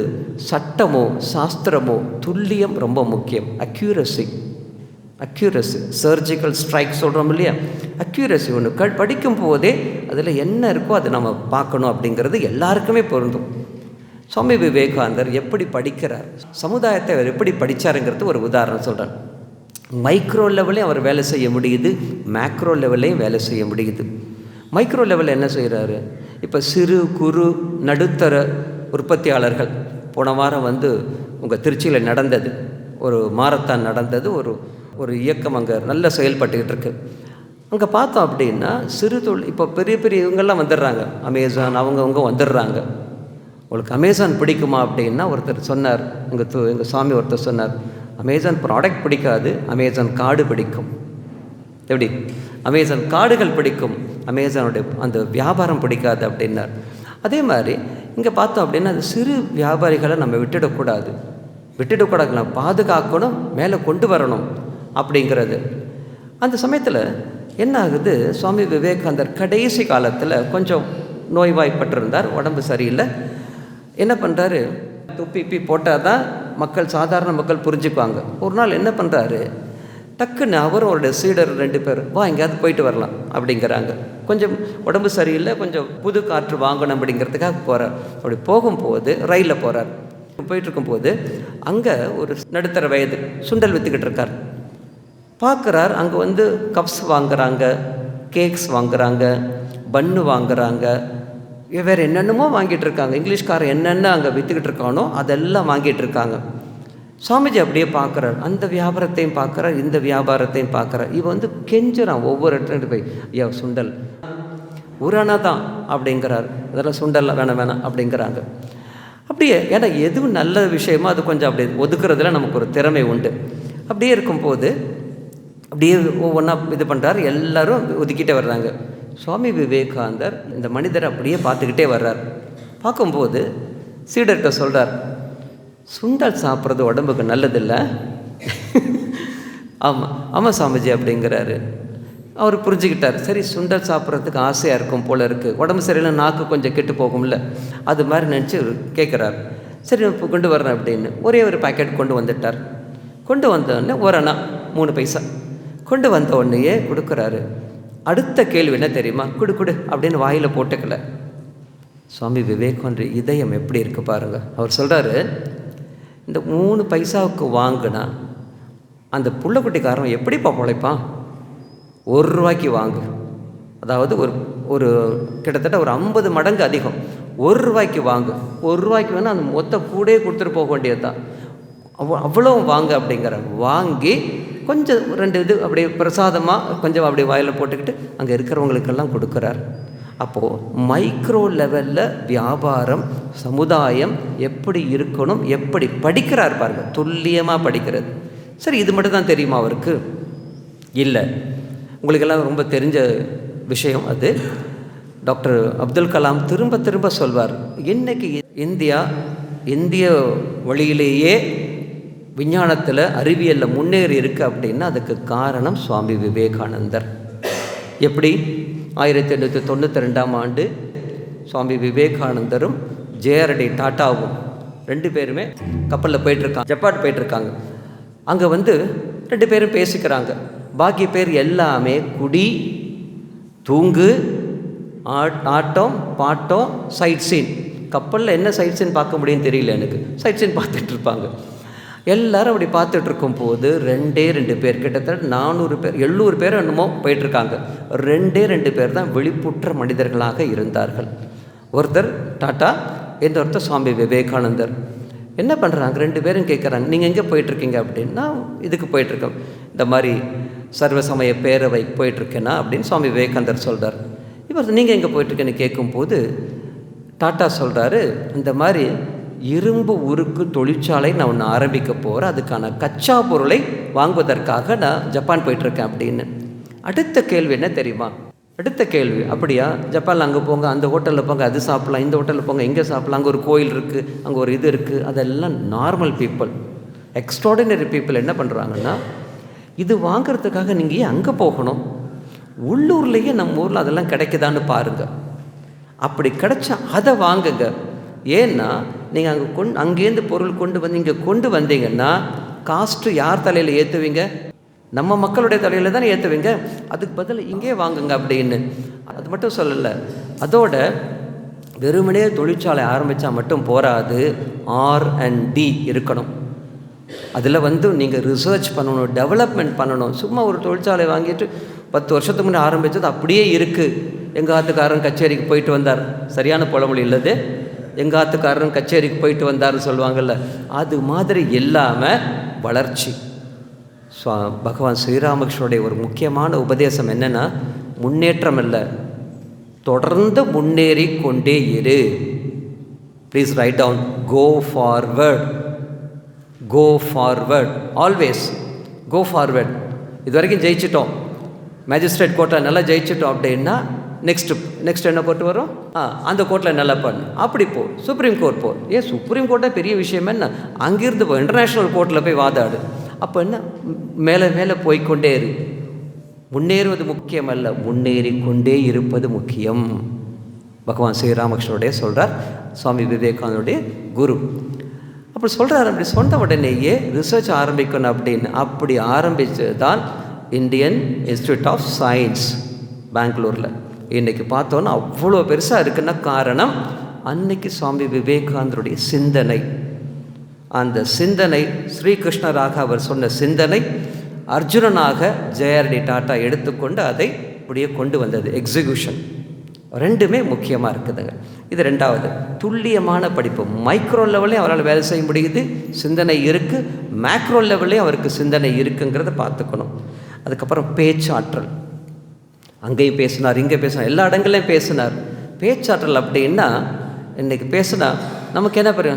சட்டமோ சாஸ்திரமோ துல்லியம் ரொம்ப முக்கியம். அக்யூரசி சர்ஜிக்கல் ஸ்ட்ரைக் சொல்கிறோம் இல்லையா, அக்யூரசி ஒன்று படிக்கும் போதே அதில் என்ன இருக்கோ அதை நம்ம பார்க்கணும் அப்படிங்கிறது எல்லாருக்குமே பொருந்தும். சுவாமி விவேகானந்தர் எப்படி படிக்கிறார், சமுதாயத்தை அவர் எப்படி படித்தாருங்கிறது ஒரு உதாரணம் சொல்கிறார். மைக்ரோ லெவலையும் அவர் வேலை செய்ய முடியுது, மேக்ரோ லெவல்லையும் வேலை செய்ய முடியுது. மைக்ரோ லெவலில் என்ன செய்கிறாரு, இப்போ சிறு குறு நடுத்தர உற்பத்தியாளர்கள், போன வாரம் வந்து உங்கள் திருச்சியில் நடந்தது, ஒரு மாரத்தான் நடந்தது, ஒரு இயக்கம் அங்கே நல்ல செயல்பட்டுக்கிட்டு இருக்கு. அங்கே பார்த்தோம் அப்படின்னா சிறு தொழில் இப்போ பெரிய இவங்கெல்லாம் வந்துடுறாங்க, அமேசான் அவங்க வந்துடுறாங்க. உங்களுக்கு அமேசான் பிடிக்குமா அப்படின்னா ஒருத்தர் சொன்னார், எங்கள் சாமி ஒருத்தர் சொன்னார், அமேசான் ப்ராடக்ட் பிடிக்காது, அமேசான் கார்டு பிடிக்கும். எப்படி, அமேசான் கார்டுகள் பிடிக்கும், அமேசானுடைய அந்த வியாபாரம் பிடிக்காது அப்படின்னார். அதே மாதிரி இங்கே பார்த்தோம் அப்படின்னா அந்த சிறு வியாபாரிகளை நம்ம விட்டுடக்கூடாது, நம்ம பாதுகாக்கணும், மேலே கொண்டு வரணும் அப்படிங்கிறது. அந்த சமயத்தில் என்ன ஆகுது, சுவாமி விவேகானந்தர் கடைசி காலத்தில் கொஞ்சம் நோய்வாய்ப்பட்டிருந்தார், உடம்பு சரியில்லை. என்ன பண்ணுறாரு, துப்பி போட்டால் தான் சாதாரண மக்கள் புரிஞ்சுக்குவாங்க. ஒரு நாள் என்ன பண்ணுறாரு, டக்குன்னு அவரும் அவருடைய சீடர் 2 பேர், வா எங்கேயாவது போயிட்டு வரலாம் அப்படிங்கிறாங்க. கொஞ்சம் உடம்பு சரியில்லை, கொஞ்சம் புது காற்று வாங்கணும் அப்படிங்கிறதுக்காக போகிறார். அப்படி போகும்போது ரயிலில் போகிறார். போயிட்டுருக்கும்போது அங்கே ஒரு நடுத்தர வயது சுண்டல் விற்றுக்கிட்டு இருக்கார். பார்க்குறார், அங்கே வந்து கப்ஸ் வாங்குகிறாங்க, கேக்ஸ் வாங்குகிறாங்க, பன்னு வாங்குகிறாங்க, வேறு என்னென்னமோ வாங்கிட்டு இருக்காங்க. இங்கிலீஷ்காரன் என்னென்ன அங்கே விற்றுக்கிட்டு இருக்கானோ அதெல்லாம் வாங்கிட்டு இருக்காங்க. சுவாமிஜி அப்படியே பார்க்குறார், அந்த வியாபாரத்தையும் பார்க்குறார், இந்த வியாபாரத்தையும் பார்க்குறார். இவன் வந்து கெஞ்சுறான் ஒவ்வொரு இடத்துல போய், ஐயா சுண்டல் ஒரு அணை தான் அப்படிங்கிறார், அதெல்லாம் சுண்டல்லாம் வேணாம் அப்படிங்கிறாங்க. அப்படியே ஏன்னா எதுவும் நல்ல விஷயமோ அது கொஞ்சம் அப்படி ஒதுக்குறதுல நமக்கு ஒரு திறமை உண்டு. அப்படியே இருக்கும்போது அப்படியே ஒவ்வொன்றா இது பண்ணுறாரு, எல்லோரும் ஒதுக்கிட்டே வர்றாங்க. சுவாமி விவேகானந்தர் இந்த மனிதரை அப்படியே பார்த்துக்கிட்டே வர்றார். பார்க்கும்போது சீடர்கிட்ட சொல்கிறார், சுண்டல் சாப்பிட்றது உடம்புக்கு நல்லதில்லை. ஆமாம் சாமிஜி அப்படிங்கிறாரு. அவர் புரிஞ்சுக்கிட்டார், சரி சுண்டல் சாப்பிட்றதுக்கு ஆசையாக இருக்கும் போல இருக்குது, உடம்பு சரியில்லை, நாக்கு கொஞ்சம் கெட்டு போகும்ல, அது மாதிரி நினச்சி கேட்குறாரு. சரி இப்போ கொண்டு வர்றேன் அப்படின்னு ஒரே ஒரு பாக்கெட் கொண்டு வந்துட்டார். கொண்டு வந்தோடனே ஒரு அணா 3 பைசா கொண்டு வந்த உடனேயே கொடுக்குறாரு. அடுத்த கேள்வி என்ன தெரியுமா, குடு அப்படின்னு வாயில் போட்டுக்கல. சுவாமி விவேகானந்தர் இதயம் எப்படி இருக்குது பாருங்கள். அவர் சொல்கிறாரு, இந்த 3 பைசாவுக்கு வாங்கினா அந்த புள்ளக்குட்டிக்காரன் எப்படிப்பா பிழைப்பான், 1 ரூபாய்க்கு வாங்கு அதாவது ஒரு கிட்டத்தட்ட ஒரு 50 மடங்கு அதிகம். ₹1 வாங்க, ₹1 வேணால் அந்த மொத்த கூடே கொடுத்துட்டு போக வேண்டியது தான். அவ்வளோ வாங்க அப்படிங்கிற வாங்கி கொஞ்சம் 2 இது அப்படியே பிரசாதமாக கொஞ்சம் அப்படியே வாயில் போட்டுக்கிட்டு அங்கே இருக்கிறவங்களுக்கெல்லாம் கொடுக்குறார். அப்போது மைக்ரோ லெவலில் வியாபாரம், சமுதாயம் எப்படி இருக்கணும், எப்படி படிக்கிறார் பாருங்கள், துல்லியமாக படிக்கிறது. சரி, இது மட்டும் தான் தெரியுமா அவருக்கு? இல்லை. உங்களுக்கெல்லாம் ரொம்ப தெரிஞ்ச விஷயம் அது. டாக்டர் அப்துல் கலாம் திரும்ப திரும்ப சொல்வார், இன்றைக்கி இந்திய வழியிலேயே விஞ்ஞானத்தில், அறிவியலில் முன்னேறி இருக்குது அப்படின்னா அதுக்கு காரணம் சுவாமி விவேகானந்தர். எப்படி 1892ஆம் ஆண்டு சுவாமி விவேகானந்தரும் ஜேஆர்டி டாட்டாவும் 2 பேருமே கப்பலில் போயிட்டுருக்காங்க, ஜப்பான் போயிட்டுருக்காங்க. அங்கே 2 பேரும் பேசிக்கிறாங்க. பாக்கி பேர் எல்லாமே குடி, தூங்கு, ஆட்டம், பாட்டம், சைட் சீன். கப்பலில் என்ன சைட் சீன் பார்க்க முடியும்னு தெரியல எனக்கு. சைட் சீன் பார்த்துட்ருப்பாங்க. எல்லோரும் அப்படி பார்த்துட்ருக்கும் போது 2 பேர், கிட்டத்தட்ட 400 பேர் 700 பேர் என்னமோ போயிட்டுருக்காங்க. 2 பேர் தான் விழிப்புற்ற மனிதர்களாக இருந்தார்கள். ஒருத்தர் டாட்டா, இன்னொருத்தர் சுவாமி விவேகானந்தர். என்ன பண்ணுறாங்க, 2 பேரும் கேட்குறாங்க, நீங்கள் எங்கே போயிட்டுருக்கீங்க அப்படின்னா, இதுக்கு போயிட்டுருக்கோம், இந்த மாதிரி சர்வசமய பேரவை போயிட்டுருக்கேன்னா அப்படின்னு சுவாமி விவேகானந்தர் சொல்கிறார். இப்போ நீங்கள் எங்கே போயிட்டுருக்கேன்னு கேட்கும்போது டாட்டா சொல்கிறாரு, இந்த மாதிரி இரும்பு உருக்கு தொழிற்சாலை நான் ஒன்று ஆரம்பிக்க போகிறேன், அதுக்கான கச்சா பொருளை வாங்குவதற்காக நான் ஜப்பான் போயிட்டுருக்கேன் அப்படின்னு. அடுத்த கேள்வி என்ன தெரியுமா? அடுத்த கேள்வி, அப்படியா, ஜப்பானில் அங்கே போங்க, அந்த ஹோட்டலில் போங்க, அது சாப்பிட்லாம், இந்த ஹோட்டலில் போங்க, எங்கே சாப்பிட்லாம், அங்கே ஒரு கோயில் இருக்குது, அங்கே ஒரு இது இருக்குது. அதெல்லாம் நார்மல் பீப்புள். எக்ஸ்ட்ராடினரி பீப்புள் என்ன பண்ணுறாங்கன்னா, இது வாங்கிறதுக்காக நீங்கள் ஏன் அங்கே போகணும், உள்ளூர்லேயே நம்ம ஊரில் அதெல்லாம் கிடைக்குதான்னு பாருங்கள். அப்படி கிடைச்சா அதை வாங்குங்க. ஏன்னா நீங்கள் அங்கேருந்து பொருள் கொண்டு வந்தீங்கன்னா காஸ்ட்டு யார் தலையில் ஏற்றுவீங்க? நம்ம மக்களுடைய தலையில் தானே ஏற்றுவீங்க. அதுக்கு பதில் இங்கே வாங்குங்க அப்படின்னு. அது மட்டும் சொல்லலை, அதோட வெறுமனே தொழிற்சாலை ஆரம்பித்தா மட்டும் போராது, R&D இருக்கணும். அதில் நீங்கள் ரிசர்ச் பண்ணணும், டெவலப்மெண்ட் பண்ணணும். சும்மா ஒரு தொழிற்சாலை வாங்கிட்டு 10 வருஷத்துக்கு முன்னே ஆரம்பித்தது அப்படியே இருக்குது. எங்கள் ஆத்துக்காரன் கச்சேரிக்கு போயிட்டு வந்தார், சரியான பழமொழி இல்லது, எங்கள் ஆத்துக்காரன் கச்சேரிக்கு போயிட்டு வந்தார்னு சொல்லுவாங்கள்ல, அது மாதிரி இல்லாமல் வளர்ச்சி. பகவான் ஸ்ரீராமகிருஷ்ணனுடைய ஒரு முக்கியமான உபதேசம் என்னென்னா, முன்னேற்றம் இல்லை, தொடர்ந்து முன்னேறி கொண்டே இரு. Please write down, go forward, go forward, always go forward. இது வரைக்கும் ஜெயிச்சிட்டோம், மேஜிஸ்ட்ரேட் கோர்ட்டில் நல்லா ஜெயிச்சிட்டோம் அப்படின்னா நெக்ஸ்ட் என்ன கோர்ட்டு வரும்? அந்த கோர்ட்டில் நல்லா பண்ணு, அப்படி போ, சுப்ரீம் கோர்ட் போ. ஏன் சுப்ரீம் கோர்ட்டே பெரிய விஷயம் என்ன, அங்கிருந்து போ, இன்டர்நேஷ்னல் கோர்ட்டில் போய் வாதாடு. அப்போ என்ன, மேலே மேலே போய்கொண்டே இரு. முன்னேறுவது முக்கியம் அல்ல, முன்னேறி கொண்டே இருப்பது முக்கியம். பகவான் ஸ்ரீராமகிருஷ்ணனுடைய சொல்கிறார், சுவாமி விவேகானந்தருடைய குரு அப்படி சொல்கிறார். அப்படி சொன்ன உடனேயே ரிசர்ச் ஆரம்பிக்கணும் அப்படின்னு அப்படி ஆரம்பித்தது தான் இந்தியன் இன்ஸ்டியூட் ஆஃப் சயின்ஸ் பெங்களூரில். இன்றைக்கி பார்த்தோன்னா அவ்வளோ பெருசாக இருக்குன்னா காரணம் அன்னைக்கு சுவாமி விவேகானந்தருடைய சிந்தனை. அந்த சிந்தனை ஸ்ரீகிருஷ்ணராக அவர் சொன்ன சிந்தனை அர்ஜுனனாக ஜேஆர்டி டாட்டா எடுத்துக்கொண்டு அதை இப்படியே கொண்டு வந்தது, எக்ஸிக்யூஷன். 2மே முக்கியமாக இருக்குதுங்க. இது 2வது. துல்லியமான படிப்பு. மைக்ரோ லெவல்லையும் அவரால் வேலை செய்ய முடியுது, சிந்தனை இருக்குது. மேக்ரோ லெவல்லையும் அவருக்கு சிந்தனை இருக்குங்கிறத பார்த்துக்கணும். அதுக்கப்புறம் பேச்சாற்றல், அங்கேயும் பேசினார், இங்கே பேசினார், எல்லா இடங்களையும் பேசினார். பேச்சாற்றல் அப்படின்னா இன்றைக்கி பேசுனா நமக்கு என்ன பெரிய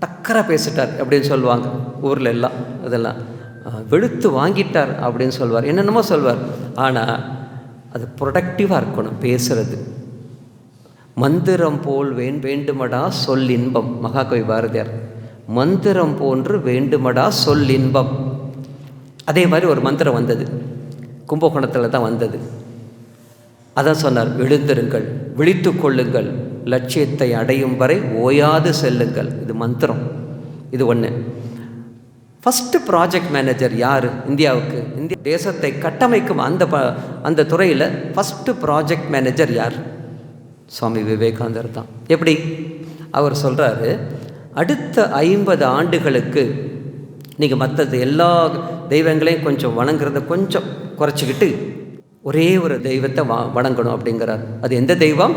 டக்கராக பேசிட்டார் அப்படின்னு சொல்லுவாங்க ஊரில் எல்லாம். அதெல்லாம் வெளுத்து வாங்கிட்டார் அப்படின்னு சொல்வார், என்னென்னமோ சொல்வார். ஆனால் அது ப்ரொடக்டிவாக இருக்கணும் பேசுகிறது. மந்திரம் போல் வேண்டுமடா சொல் இன்பம், மகாகவி பாரதியார். மந்திரம் போன்று வேண்டுமடா சொல் இன்பம். அதே மாதிரி ஒரு மந்திரம் வந்தது, கும்பகோணத்தில் தான் வந்தது. அதான் சொன்னார், எழுந்திருங்கள், விழித்து கொள்ளுங்கள், லட்சியத்தை அடையும் வரை ஓயாது செல்லுங்கள். இது மந்திரம். இது ஒன்று. ஃபஸ்ட்டு ப்ராஜெக்ட் மேனேஜர் யார் இந்தியாவுக்கு? இந்திய தேசத்தை கட்டமைக்கும் அந்த துறையில் ஃபஸ்ட்டு ப்ராஜெக்ட் மேனேஜர் யார்? சுவாமி விவேகானந்தர் தான். எப்படி? அவர் சொல்கிறாரு, அடுத்த 50 ஆண்டுகளுக்கு நீங்கள் மற்றது எல்லா தெய்வங்களையும் கொஞ்சம் வணங்குறத கொஞ்சம் குறைச்சிக்கிட்டு ஒரே ஒரு தெய்வத்தை வணங்கணும் அப்படிங்கிறார். அது எந்த தெய்வம்?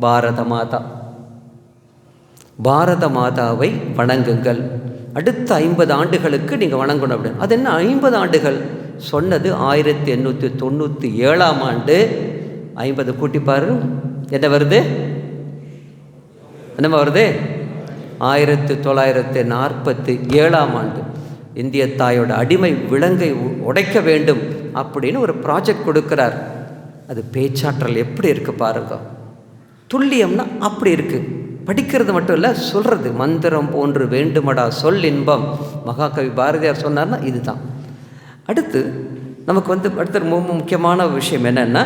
பாரத மாதா. பாரத மாதாவை வணங்குங்கள். அடுத்த 50 ஆண்டுகளுக்கு நீங்கள் வணங்கணும் அப்படின்னு. அது என்ன 50 ஆண்டுகள்? சொன்னது 1897ஆம் ஆண்டு. 50 கூட்டிப்பாரு, என்ன வருது? என்ன வருது? 1947ஆம் ஆண்டு. இந்திய தாயோட அடிமை விலங்கை உடைக்க வேண்டும் அப்படின்னு ஒரு ப்ராஜெக்ட் கொடுக்குறார். அது பேச்சாற்றல் எப்படி இருக்குது பாருங்க. துல்லியம்னா அப்படி இருக்குது. படிக்கிறது மட்டும் இல்லை, சொல்கிறது. மந்திரம் போன்று வேண்டுமடா சொல் இன்பம், மகாகவி பாரதியார் சொன்னார்னா இதுதான். அடுத்து நமக்கு அடுத்த ரொம்ப முக்கியமான விஷயம் என்னென்னா,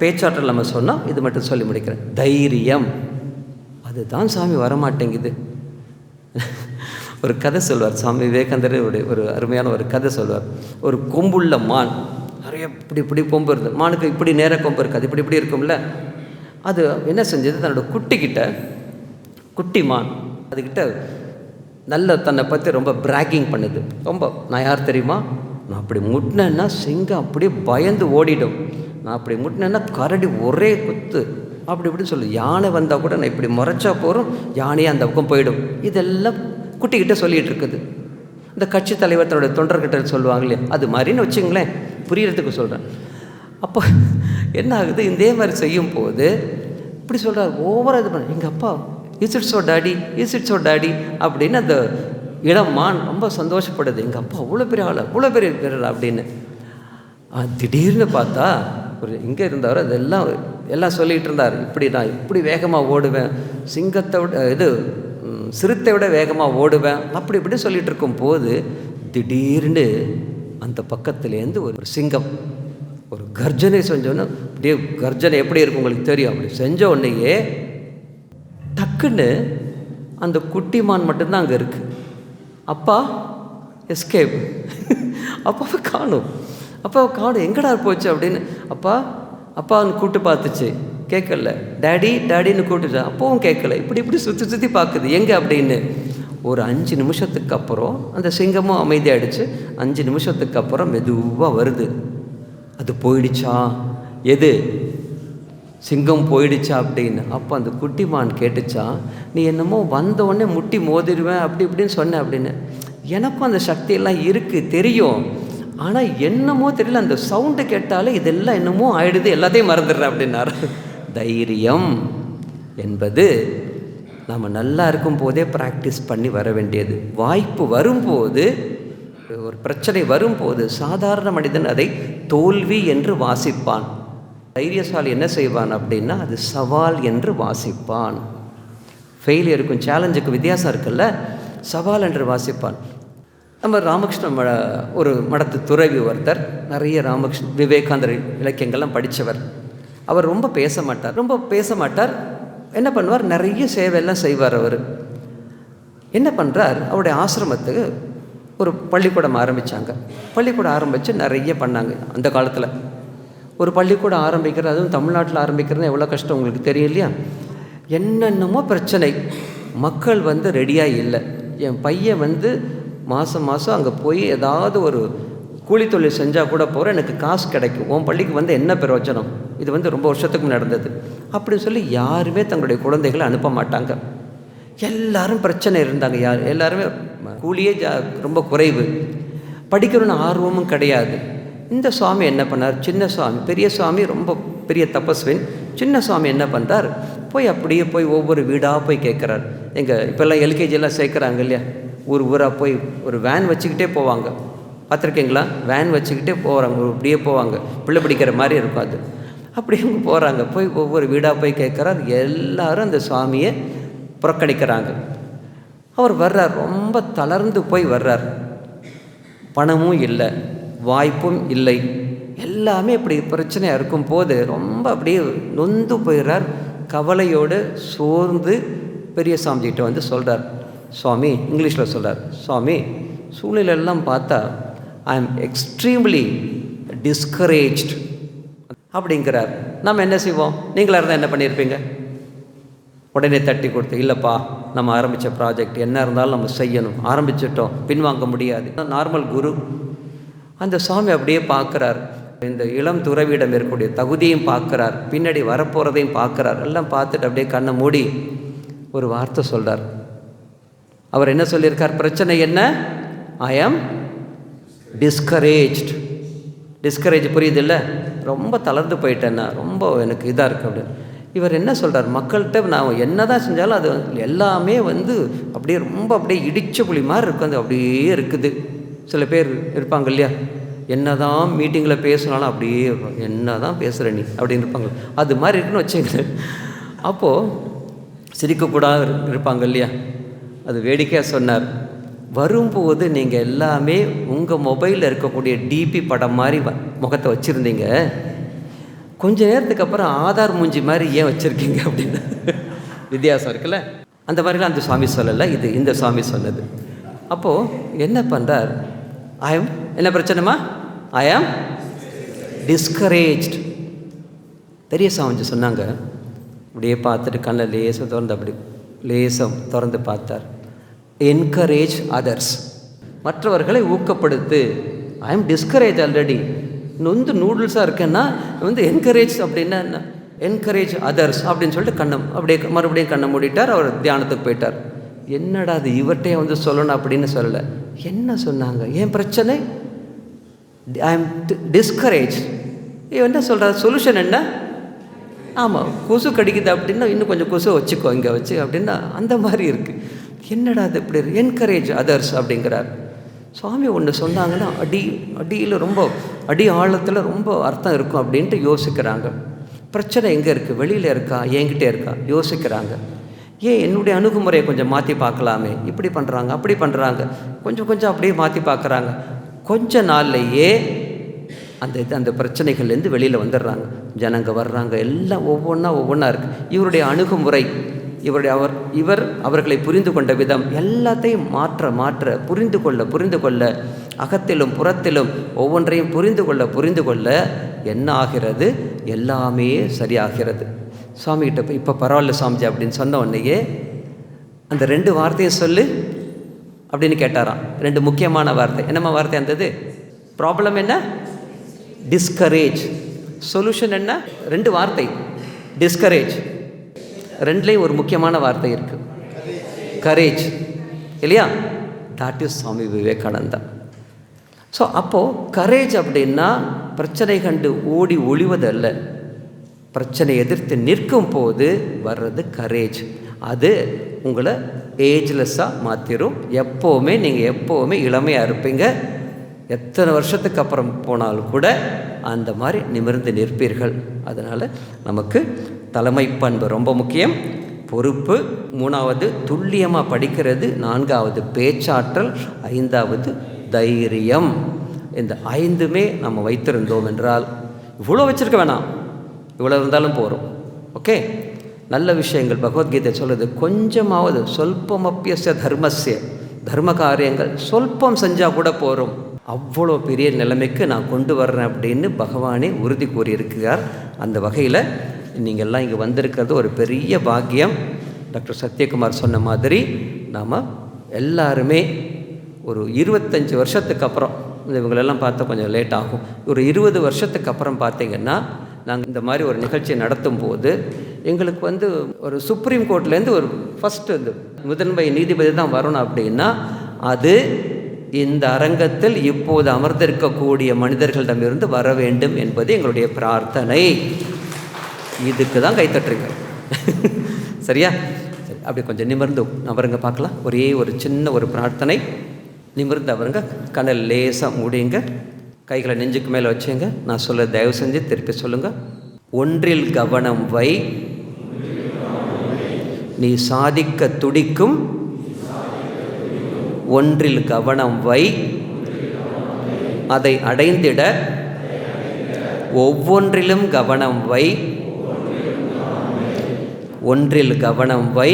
பேச்சாற்றல் நம்ம சொன்னால் இது மட்டும் சொல்லி முடிக்கிறேன். தைரியம். அதுதான் சாமி வரமாட்டேங்குது. ஒரு கதை சொல்வார் சாமி விவேகானந்தர். ஒரு அருமையான ஒரு கதை சொல்வார். ஒரு கொம்புள்ள மான், நிறைய இப்படி கொம்பு இருந்தது. மானுக்கு இப்படி நேர கொம்பு இருக்காது, இப்படி இருக்கும்ல. அது என்ன செஞ்சது, தன்னோட குட்டி மான் அதுக்கிட்ட நல்ல தன்னை பற்றி ரொம்ப பிராகிங் பண்ணுது. ரொம்ப, நான் யார் தெரியுமா, நான் அப்படி முட்டினேன்னா சிங்கம் அப்படியே பயந்து ஓடிடும், நான் அப்படி முட்டினேன்னா கரடி ஒரே குத்து, இப்படின்னு சொல்லு. யானை வந்தால் கூட நான் இப்படி முறைச்சா போகிறோம், யானையே அந்த பக்கம் போயிடும். இதெல்லாம் குட்டிக்கிட்ட சொல்லிகிட்டு இருக்குது. இந்த கட்சி தலைவர் தன்னுடைய தொண்டர்கிட்ட சொல்லுவாங்க இல்லையா, அது மாதிரின்னு வச்சுங்களேன், புரியறதுக்கு சொல்கிறேன். அப்போ என்ன ஆகுது, இதே மாதிரி செய்யும் போது இப்படி சொல்கிறார். ஓவராக இது பண்ண, எங்கள் அப்பா இஸ் இட் ஸோ டாடி அப்படின்னு அந்த இளம் மான் ரொம்ப சந்தோஷப்படுது. எங்கள் அப்பா அவ்வளோ பெரிய ஆள், அவ்வளோ பெரிய வீரர் அப்படின்னு. திடீர்னு பார்த்தா ஒரு இங்கே இருந்தவர் எல்லாம் சொல்லிகிட்டு இருந்தார். நான் இப்படி வேகமாக ஓடுவேன், சிங்கத்தை விட சிறுத்தை விட வேகமாக ஓடுவேன், இப்படி சொல்லிகிட்டு இருக்கும் போது திடீர்னு அந்த பக்கத்துலேருந்து ஒரு சிங்கம் ஒரு கர்ஜனை செஞ்சோன்னு, அப்படியே கர்ஜனை எப்படி இருக்கும் உங்களுக்கு தெரியும். அப்படி செஞ்ச உடனேயே டக்குன்னு அந்த குட்டிமான் மட்டும்தான் அங்கே இருக்குது. அப்பா எஸ்கேப். அப்பாவை காணும். எங்கடா போச்சு அப்படின்னு அப்பான்னு கூப்பிட்டு பார்த்துச்சு, கேட்கல. டேடின்னு கூப்பிட்டுச்சா, அப்பவும் கேட்கல. இப்படி சுற்றி பார்க்குது எங்கே அப்படின்னு. ஒரு 5 நிமிஷத்துக்கு அப்புறம் அந்த சிங்கமும் அமைதியாகிடுச்சு. 5 நிமிஷத்துக்கு அப்புறம் மெதுவாக வருது. அது போயிடுச்சா, எது சிங்கம் போயிடுச்சா அப்படின்னு. அப்போ அந்த குட்டிமான் கேட்டுச்சா, நீ என்னமோ வந்தவுடனே முட்டி மோதிடுவேன் இப்படின்னு சொன்னேன் அப்படின்னு. எனக்கும் அந்த சக்தியெல்லாம் இருக்குது, தெரியும். ஆனால் என்னமோ தெரியல, அந்த சவுண்டு கேட்டாலே இதெல்லாம் என்னமோ ஆயிடுது, எல்லாத்தையும் மறந்துடுறேன் அப்படின்னாரு. தைரியம் என்பது நம்ம நல்லா இருக்கும் போதே ப்ராக்டிஸ் பண்ணி வர வேண்டியது. வாய்ப்பு வரும்போது, ஒரு பிரச்சனை வரும்போது சாதாரண மனிதன் அதை தோல்வி என்று வாசிப்பான். தைரியசாலி என்ன செய்வான் அப்படின்னா, அது சவால் என்று வாசிப்பான். ஃபெயிலியருக்கும் சேலஞ்சுக்கும் வித்தியாசம் இருக்குல்ல. சவால் என்று வாசிப்பான். நம்ம ராமகிருஷ்ண ஒரு மடத்து துறவி ஒருத்தர், நிறைய விவேகானந்தர் இலக்கியங்கள்லாம் படித்தவர். அவர் ரொம்ப பேச மாட்டார். என்ன பண்ணுவார், நிறைய சேவையெல்லாம் செய்வார். அவர் என்ன பண்ணுறார், அவருடைய ஆசிரமத்துக்கு ஒரு பள்ளிக்கூடம் ஆரம்பித்தாங்க. பள்ளிக்கூடம் ஆரம்பித்து நிறைய பண்ணாங்க. அந்த காலத்தில் ஒரு பள்ளிக்கூடம் ஆரம்பிக்கிறது, அதுவும் தமிழ்நாட்டில் ஆரம்பிக்கிறது எவ்வளோ கஷ்டம் உங்களுக்கு தெரியும் இல்லையா. என்னென்னமோ பிரச்சனை, மக்கள் ரெடியாக இல்லை. என் பையன் மாதம் அங்கே போய் ஏதாவது ஒரு கூலி தொழில் செஞ்சால் கூட போகிறேன், எனக்கு காசு கிடைக்கும், உன் பள்ளிக்கு என்ன பிரயோஜனம், இது ரொம்ப வருஷத்துக்கு நடந்தது அப்படின்னு சொல்லி யாருமே தங்களுடைய குழந்தைகளை அனுப்ப மாட்டாங்க. எல்லாரும் பிரச்சனை இருந்தாங்க. எல்லாருமே கூலியே ரொம்ப குறைவு, படிக்கணும்னு ஆர்வமும் கிடையாது. இந்த சுவாமி என்ன பண்ணார், சின்ன சுவாமி, பெரிய சுவாமி ரொம்ப பெரிய தபஸ்வின், சின்ன சுவாமி என்ன பண்ணுறார், அப்படியே போய் ஒவ்வொரு வீடாக போய் கேட்குறார். இப்போல்லாம் எல்கேஜியெல்லாம் சேர்க்குறாங்க இல்லையா, ஊராக போய் ஒரு வேன் வச்சுக்கிட்டே போவாங்க, பார்த்துருக்கீங்களா? வேன் வச்சுக்கிட்டே போகிறாங்க, அப்படியே போவாங்க, பிள்ளை பிடிக்கிற மாதிரி இருக்கும் அது. அப்படியே போகிறாங்க, போய் ஒவ்வொரு வீடாக போய் கேட்குறார். எல்லாரும் அந்த சுவாமியை புறக்கணிக்கிறாங்க. அவர் வர்றார், ரொம்ப தளர்ந்து போய் வர்றார். பணமும் இல்லை, வாய்ப்பும் இல்லை, எல்லாமே இப்படி பிரச்சனையாக இருக்கும் போது ரொம்ப அப்படியே நொந்து போயிடுறார். கவலையோடு சோர்ந்து பெரிய சாமிகிட்ட சொல்கிறார். சுவாமி, இங்கிலீஷில் சொல்கிறார், சுவாமி, சூழ்நிலையெல்லாம் பார்த்தா ஐ எம் எக்ஸ்ட்ரீம்லி டிஸ்கரேஜ்ட் அப்படிங்கிறார். நம்ம என்ன செய்வோம், நீங்களாக இருந்தால் என்ன பண்ணியிருப்பீங்க? உடனே தட்டி கொடுத்து, இல்லைப்பா, நம்ம ஆரம்பித்த ப்ராஜெக்ட் என்ன இருந்தாலும் நம்ம செய்யணும், ஆரம்பிச்சிட்டோம், பின்வாங்க முடியாது. நார்மல் குரு. அந்த சுவாமி அப்படியே பார்க்குறார். இந்த இளம் துறவியிடம் இருக்கக்கூடிய தகுதியும் பார்க்குறார், பின்னாடி வரப்போகிறதையும் பார்க்குறார். எல்லாம் பார்த்துட்டு அப்படியே கண்ணை மூடி ஒரு வார்த்தை சொல்கிறார். அவர் என்ன சொல்லியிருக்கார்? பிரச்சனை என்ன? ஐ ஆம் டிஸ்கரேஜ்ட். டிஸ்கரேஜ் புரியுது இல்லை? ரொம்ப தளர்ந்து போயிட்டேன்னா, ரொம்ப எனக்கு இதாக இருக்குது அப்படின்னு. இவர் என்ன சொல்கிறார்? மக்கள்கிட்ட நான் என்ன தான் செஞ்சாலும் அது எல்லாமே அப்படியே ரொம்ப அப்படியே இடித்த புளி மாதிரி இருக்கும், அது அப்படியே இருக்குது. சில பேர் இருப்பாங்க இல்லையா, என்ன தான் மீட்டிங்கில் பேசினாலும் அப்படியே இருக்கும், என்ன தான் பேசுகிற நீ அப்படின்னு இருப்பாங்க. அது மாதிரி இருக்குன்னு வச்சுங்க. அப்போது சிரிக்கக்கூடாது இருப்பாங்க இல்லையா. அது வேடிக்கையாக சொன்னார். வரும்போது நீங்கள் எல்லாமே உங்கள் மொபைலில் இருக்கக்கூடிய டிபி படம் மாதிரி முகத்தை வச்சுருந்தீங்க, கொஞ்ச நேரத்துக்கு அப்புறம் ஆதார் மூஞ்சி மாதிரி ஏன் வச்சுருக்கீங்க அப்படின்னு வித்தியாசம் இருக்குல்ல. அந்த மாதிரிலாம் அந்த சுவாமி சொல்லலை, இது இந்த சுவாமி சொன்னது. அப்போது என்ன பண்ணுறார்? என்ன பிரச்சனைமா? ஐ ஆம் டிஸ்கரேஜ்ட். பெரிய சாமிஜி சொன்னாங்க. அப்படியே பார்த்துட்டு கண்ணை லேசாக திறந்து அப்படி லேசம் திறந்து பார்த்தார். என்கரேஜ் அதர்ஸ், மற்றவர்களை ஊக்கப்படுத்து. ஐ ஆம் டிஸ்கரேஜ் ஆல்ரெடி. நூடுல்ஸாக இருக்கேன்னா என்கரேஜ் அப்படின்னா என்ன? என்கரேஜ் அதர்ஸ் அப்படின்னு சொல்லிட்டு அப்படியே மறுபடியும் கண்ணை மூடிட்டார். அவர் தியானத்துக்கு போயிட்டார். என்னடா அது இவர்கிட்டே சொல்லணும் அப்படின்னு சொல்லலை. என்ன சொன்னாங்க? ஏன் பிரச்சனை? ஐ ஆம் டிஸ்கரேஜ். என்ன சொல்கிறார்? சொல்யூஷன் என்ன? ஆமாம், கொசு கடிக்குது அப்படின்னா இன்னும் கொஞ்சம் கொசு வச்சுக்கோ இங்கே வச்சு அப்படின்னா அந்த மாதிரி இருக்குது. என்னடா அது இப்படி? என்கரேஜ் அதர்ஸ் அப்படிங்கிறார். சுவாமி ஒன்று சொன்னாங்கன்னா அடியில் ரொம்ப அடி ஆழத்தில் ரொம்ப அர்த்தம் இருக்கும் அப்படின்ட்டு யோசிக்கிறாங்க. பிரச்சனை எங்கே இருக்குது? வெளியில் இருக்கா, என்கிட்ட இருக்கா? யோசிக்கிறாங்க. ஏன் என்னுடைய அணுகுமுறையை கொஞ்சம் மாற்றி பார்க்கலாமே, இப்படி பண்ணுறாங்க அப்படி பண்ணுறாங்க, கொஞ்சம் அப்படியே மாற்றி பார்க்குறாங்க. கொஞ்ச நாள்லையே அந்த பிரச்சனைகள்லேருந்து வெளியில் வந்துடுறாங்க. ஜனங்க வர்றாங்க, எல்லாம் ஒவ்வொன்றா இருக்குது. இவருடைய அணுகுமுறை, இவர் அவர்களை புரிந்து கொண்ட விதம் எல்லாத்தையும் மாற்ற புரிந்து கொள்ள அகத்திலும் புறத்திலும் ஒவ்வொன்றையும் புரிந்து கொள்ள என்ன ஆகிறது? எல்லாமே சரியாகிறது. சுவாமிகிட்ட போய் இப்போ பரவாயில்ல சாமிஜி அப்படின்னு சொன்ன உடனேயே அந்த 2 வார்த்தையை சொல்லு அப்படின்னு கேட்டாராம். 2 முக்கியமான வார்த்தை. என்னம்மா வார்த்தை இருந்தது? ப்ராப்ளம் என்ன? டிஸ்கரேஜ். சொல்யூஷன் என்ன? 2 வார்த்தை. டிஸ்கரேஜ். 2லேயும் ஒரு முக்கியமான வார்த்தை இருக்குது, கரேஜ் இல்லையா? That is Swami Vivekananda. So அப்போது கரேஜ் அப்படின்னா பிரச்சனை கண்டு ஓடி ஒளிவதல்ல, பிரச்சனை எதிர்த்து நிற்கும் போது வர்றது கரேஜ். அது உங்களை ஏஜ்லெஸ்ஸாக மாற்றிடும். நீங்கள் எப்போவுமே இளமையாக இருப்பீங்க. எத்தனை வருஷத்துக்கு அப்புறம் போனாலும் கூட அந்த மாதிரி நிமிர்ந்து நிற்பீர்கள். அதனால் நமக்கு தலைமை பண்பு ரொம்ப முக்கியம். பொறுப்பு 3வது துல்லியமாக படிக்கிறது, 4வது பேச்சாற்றல், 5வது தைரியம். இந்த 5மே நம்ம வைத்திருந்தோம் என்றால், இவ்வளோ வச்சுருக்க வேணாம், இவ்வளோ இருந்தாலும் போகிறோம். ஓகே, நல்ல விஷயங்கள் பகவத்கீதை சொல்லுது. கொஞ்சமாவது சொல்பமப்பியஸ்ய தர்மஸ்ய, தர்ம காரியங்கள் சொல்பம் செஞ்சால் கூட போகிறோம். அவ்வளோ பெரிய நிலைமைக்கு நான் கொண்டு வர்றேன் அப்படின்னு பகவானே உறுதி கூறியிருக்கிறார். அந்த வகையில் நீங்கள்லாம் இங்கே வந்திருக்கிறது ஒரு பெரிய பாக்கியம். டாக்டர் சத்யகுமார் சொன்ன மாதிரி நாம் எல்லாருமே ஒரு 25 வருஷத்துக்கு அப்புறம், இவங்களெல்லாம் பார்த்தா கொஞ்சம் லேட் ஆகும், ஒரு 20 வருஷத்துக்கு அப்புறம் பார்த்திங்கன்னா நாங்கள் இந்த மாதிரி ஒரு நிகழ்ச்சியை நடத்தும் போது எங்களுக்கு ஒரு சுப்ரீம் கோர்ட்லேருந்து ஒரு ஃபஸ்ட்டு முதன்மை நீதிபதி தான் வரணும் அப்படின்னா அது இந்த அரங்கத்தில் இப்போது அமர்ந்திருக்கக்கூடிய மனிதர்களிடமிருந்து வர வேண்டும் என்பது எங்களுடைய பிரார்த்தனை. இதுக்கு தான் கைத்தட்டுறீங்க. சரியா? சரி, அப்படி கொஞ்சம் நிமிர்ந்து அவருங்க பார்க்கலாம். ஒரே ஒரு சின்ன ஒரு பிரார்த்தனை. நிமிர்ந்து அவருங்க கண்ணில் லேசாக மூடிங்க, கைகளை நெஞ்சுக்கு மேலே வச்சுங்க. நான் சொல்ல தயவு செஞ்சு திருப்பி சொல்லுங்கள். ஒன்றில் கவனம் வை, நீ சாதிக்க துடிக்கும் ஒன்றில் கவனம் வை, அதை அடைந்திட ஒவ்வொன்றிலும் கவனம் வை. ஒன்றில் கவனம் வை,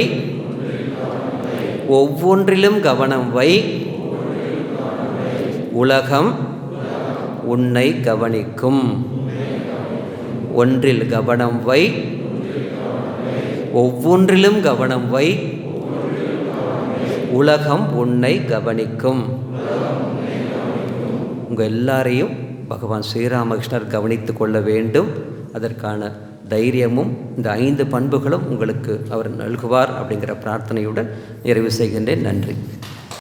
ஒவ்வொன்றிலும் கவனம் வை. உலகம் உன்னை கவனிக்கும். ஒன்றில் கவனம் வை, ஒவ்வொன்றிலும் கவனம் வை. உலகம் உன்னை கவனிக்கும். உங்கள் எல்லாரையும் பகவான் ஸ்ரீராமகிருஷ்ணர் கவனித்து கொள்ள வேண்டும். அதற்கான தைரியமும் இந்த 5 பண்புகளும் உங்களுக்கு அவர் நல்குவார் அப்படிங்கிற பிரார்த்தனையுடன் நிறைவு செய்கின்றேன். நன்றி.